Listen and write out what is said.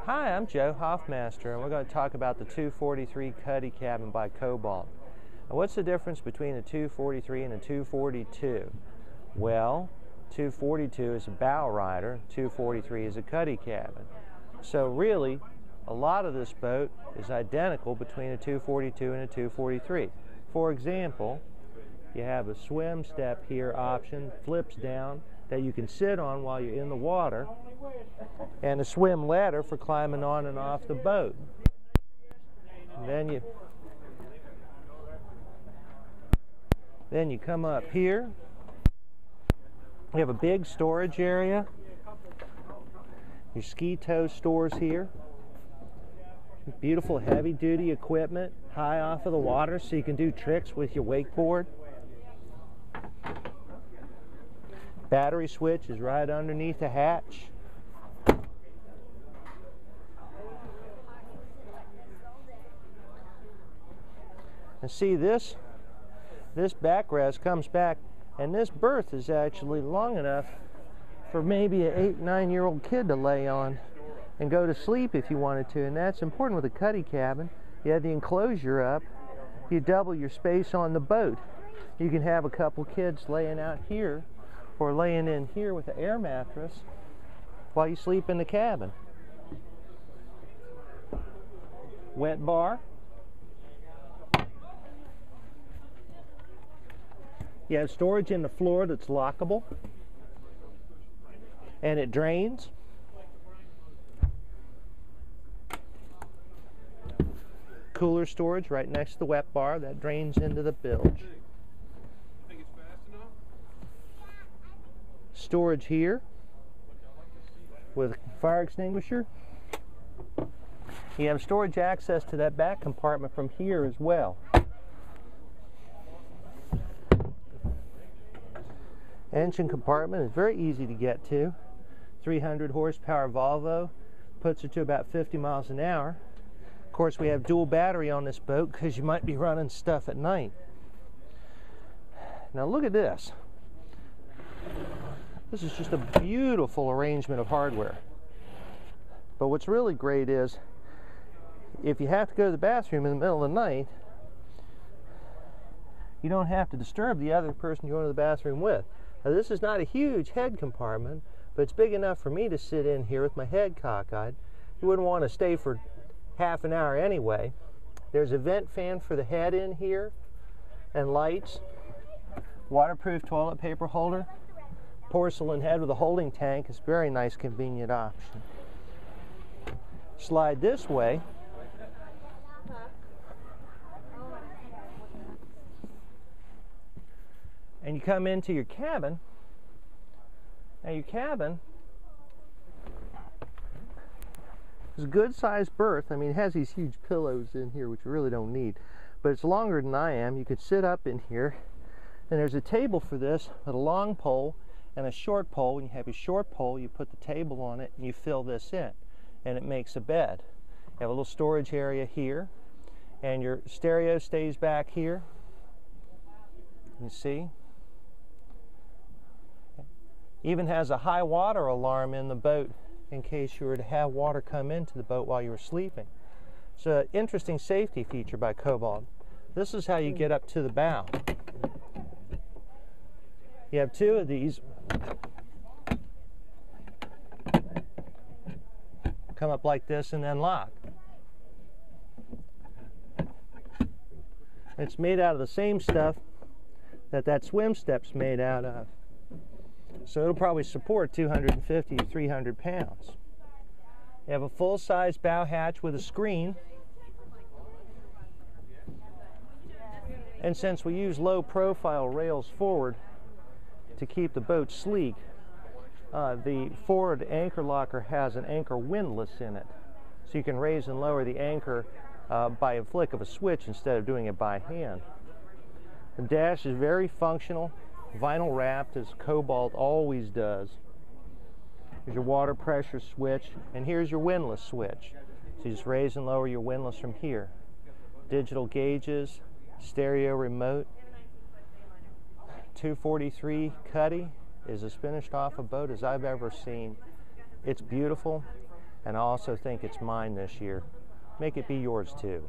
Hi, I'm Joe, Hoffmaster, and we're going to talk about the 243 Cuddy cabin by Cobalt. Now, what's the difference between a 243 and a 242? Well, 242 is a bow rider, 243 is a cuddy cabin. So really, a lot of this boat is identical between a 242 and a 243. For example, you have a swim step here option, flips down, that you can sit on while you're in the water, and a swim ladder for climbing on and off the boat. And then you come up here. You have a big storage area. Your ski tow stores here. Beautiful heavy-duty equipment, high off of the water, so you can do tricks with your wakeboard. Battery switch is right underneath the hatch. And see, this backrest comes back, and this berth is actually long enough for maybe an 8, 9-year-old kid to lay on and go to sleep if you wanted to. And that's important with a cuddy cabin. You have the enclosure up, you double your space on the boat. You can have a couple kids laying out here or laying in here with an air mattress while you sleep in the cabin. Wet bar. You have storage in the floor that's lockable, and it drains. Cooler storage right next to the wet bar that drains into the bilge. Storage here with fire extinguisher. You have storage access to that back compartment from here as well. Engine compartment is very easy to get to. 300 horsepower Volvo, puts it to about 50 miles an hour. Of course, we have dual battery on this boat because you might be running stuff at night. Now look at this. This is just a beautiful arrangement of hardware. But what's really great is, if you have to go to the bathroom in the middle of the night, you don't have to disturb the other person you're going to the bathroom with. Now, this is not a huge head compartment, but it's big enough for me to sit in here with my head cockeyed. You wouldn't want to stay for half an hour anyway. There's a vent fan for the head in here, and lights, waterproof toilet paper holder, porcelain head with a holding tank. It's a very nice, convenient option. Slide this way. And you come into your cabin. Now your cabin is a good sized berth. I mean, it has these huge pillows in here, which you really don't need, but it's longer than I am. You could sit up in here, and there's a table for this with a long pole and a short pole. When you have a short pole, you put the table on it and you fill this in, and it makes a bed. You have a little storage area here, and your stereo stays back here. You see? Even has a high water alarm in the boat in case you were to have water come into the boat while you were sleeping. It's an interesting safety feature by Cobalt. This is how you get up to the bow. You have two of these. Come up like this and then lock. It's made out of the same stuff that swim step's made out of. So it'll probably support 250 to 300 pounds. You have a full-size bow hatch with a screen. And since we use low-profile rails forward to keep the boat sleek, the forward anchor locker has an anchor windlass in it. So you can raise and lower the anchor by a flick of a switch instead of doing it by hand. The dash is very functional. Vinyl wrapped, as Cobalt always does. Here's your water pressure switch, and here's your windlass switch. So you just raise and lower your windlass from here. Digital gauges, stereo remote. 243 Cuddy is as finished off a boat as I've ever seen. It's beautiful. and I also think it's mine this year. Make it be yours too.